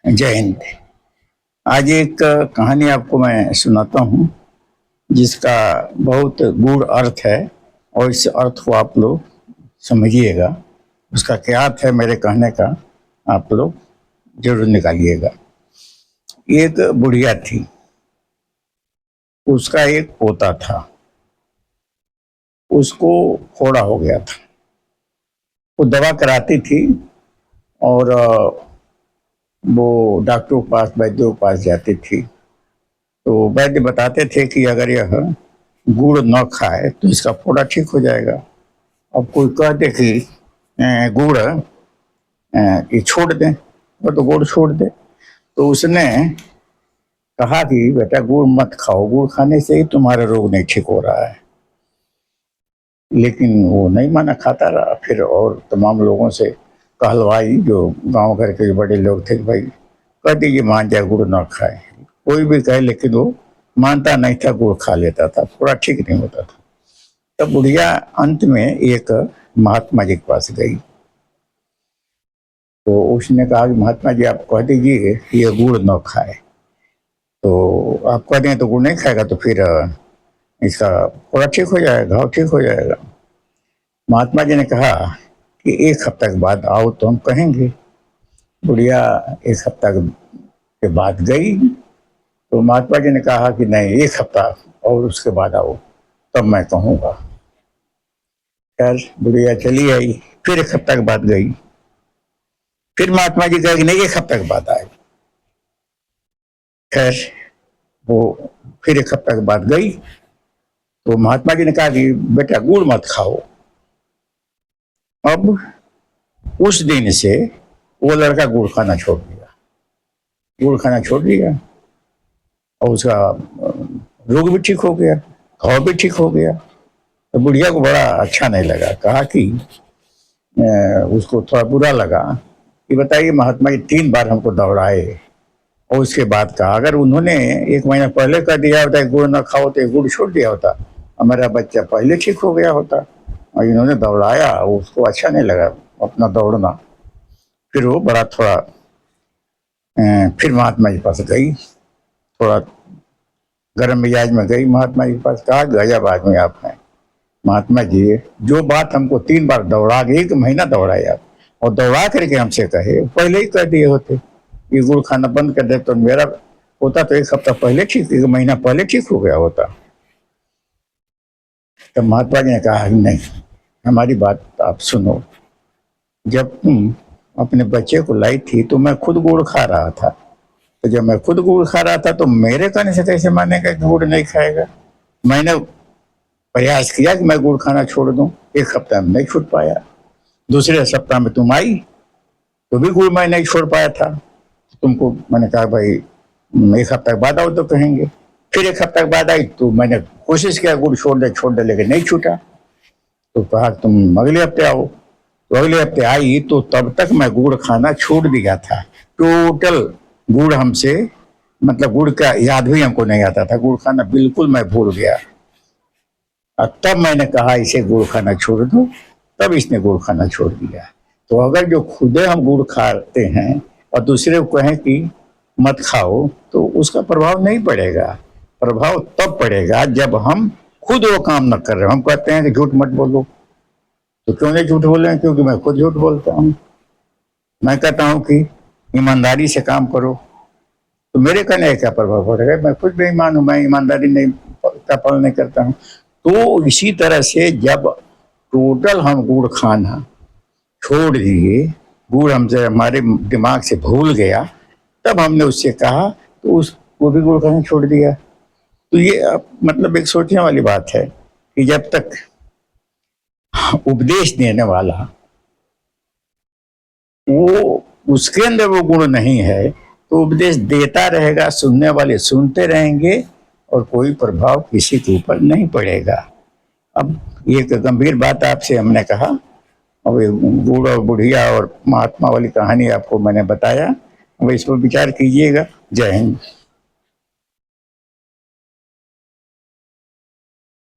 जय हिंद। आज एक कहानी आपको मैं सुनाता हूँ जिसका बहुत गूढ़ अर्थ है और इस अर्थ को आप लोग समझिएगा। उसका क्या अर्थ है मेरे कहने का, आप लोग जरूर निकालिएगा। एक बुढ़िया थी, उसका एक पोता था, उसको फोड़ा हो गया था। वो दवा कराती थी और वो डॉक्टरों के पास, वैद्यों के पास जाती थी। तो वैद्य बताते थे कि अगर यह गुड़ न खाए तो इसका फोड़ा ठीक हो जाएगा। अब कोई कहते कि गुड़ ये छोड़ दें, वो तो गुड़ छोड़ दे। तो उसने कहा कि बेटा गुड़ मत खाओ, गुड़ खाने से ही तुम्हारा रोग नहीं ठीक हो रहा है। लेकिन वो नहीं माना, खाता रहा। फिर और तमाम लोगों से कहलवाई, जो गांव घर के बड़े लोग थे, भाई कह दीजिए मान जाए, गुड़ ना खाए। कोई भी कहे, लेकिन वो मानता नहीं था, गुड़ खा लेता था, थोड़ा ठीक नहीं होता था। तब बुढ़िया अंत में एक महात्मा जी के पास गई। तो उसने कहा कि महात्मा जी आप कह दीजिए कि ये गुड़ न खाए। तो आप कह दें तो गुड़ नहीं खाएगा तो फिर इसका थोड़ा ठीक हो जाएगा, घाव ठीक हो जाएगा। महात्मा जी ने कहा कि एक हफ्ता के बाद आओ तो हम कहेंगे। बुढ़िया एक हफ्ता के बाद गई। तो महात्मा जी ने कहा कि नहीं, एक हफ्ता और उसके बाद आओ तब मैं कहूँगा। खैर बुढ़िया चली आई, फिर एक हफ्ता के बाद गई। फिर महात्मा जी कहा कि नहीं, एक हफ्ता के बाद आए। खैर वो फिर एक हफ्ता के बाद गई। तो महात्मा जी ने कहा कि बेटा गुड़ मत खाओ। अब उस दिन से वो लड़का गुड़ खाना छोड़ दिया, गुड़ खाना छोड़ दिया और उसका रोग भी ठीक हो गया, घाव भी ठीक हो गया। तो बुढ़िया को बड़ा अच्छा नहीं लगा। कहा कि उसको थोड़ा बुरा लगा कि बताइए महात्मा जी 3 बार हमको दौड़ाए और उसके बाद कहा अगर उन्होंने 1 महीना पहले कह दिया होता गुड़ ना खाओ तो गुड़ छोड़ दिया होता, हमारा बच्चा पहले ठीक हो गया होता। और इन्होंने दौड़ाया, उसको अच्छा नहीं लगा अपना दौड़ना। फिर वो बड़ा थोड़ा फिर महात्मा जी पास गई, थोड़ा गर्म मिजाज में गई महात्मा जी के पास। कहा गजब आदमी आप हैं महात्मा जी, जो बात हमको 3 बार दौड़ा के 1 महीना दौड़ाए आप, और दौड़ा करके हमसे कहे, पहले ही कह दिए होते ये गुड़ खाना बंद कर दे तो मेरा होता तो 1 हफ्ता पहले ठीक, 1 महीना पहले ठीक हो गया होता। तो महात्मा जी ने कहा नहीं, हमारी बात आप सुनो। जब तुम अपने बच्चे को लाई थी तो मैं खुद गुड़ खा रहा था। तो जब मैं खुद गुड़ खा रहा था तो मेरे कहने से कैसे मानेगा कि गुड़ नहीं खाएगा। मैंने प्रयास किया कि मैं गुड़ खाना छोड़ दूं, 1 हफ्ता में नहीं छूट पाया। दूसरे सप्ताह में तुम आई तो भी गुड़ मैं नहीं छोड़ पाया था। तुमको मैंने कहा भाई 1 हफ्ता के बाद आओ तो कहेंगे। फिर 1 हफ्ता के बाद आई तो मैंने कोशिश किया गुड़ छोड़ दे, लेकिन नहीं छूटा। तो कहा तुम अगले हफ्ते आओ। तो अगले हफ्ते आई तो तब तक मैं गुड़ खाना छोड़ दिया था। टोटल गुड़ हमसे, मतलब गुड़ का याद भी हमको नहीं आता था, गुड़ खाना बिल्कुल मैं भूल गया। और तब मैंने कहा इसे गुड़ खाना छोड़ दो, तब इसने गुड़ खाना छोड़ दिया। तो अगर जो खुदे हम गुड़ खाते हैं और दूसरे को कहें कि मत खाओ तो उसका प्रभाव नहीं पड़ेगा। प्रभाव तब पड़ेगा जब हम खुद वो काम न कर रहे। हम कहते हैं कि झूठ मत बोलो, तो क्यों नहीं झूठ बोले? क्योंकि मैं खुद झूठ बोलता हूँ। मैं कहता हूँ कि ईमानदारी से काम करो, तो मेरे कहने का क्या प्रभाव पड़ेगा? मैं खुद बेईमान हूँ, मैं ईमानदारी नहीं का पालन नहीं करता हूँ। तो इसी तरह से जब टोटल हम गुड़ खाना छोड़ दिए, गुड़ हमसे हमारे दिमाग से भूल गया, तब हमने उससे कहा तो वो भी गुड़ खाना छोड़ दिया। तो ये मतलब एक सोचने वाली बात है कि जब तक उपदेश देने वाला वो उसके अंदर वो गुण नहीं है तो उपदेश देता रहेगा, सुनने वाले सुनते रहेंगे और कोई प्रभाव किसी के ऊपर नहीं पड़ेगा। अब एक गंभीर बात आपसे हमने कहा, अब गुड़ और बुढ़िया और महात्मा वाली कहानी आपको मैंने बताया। अब इस पर विचार कीजिएगा। जय हिंद।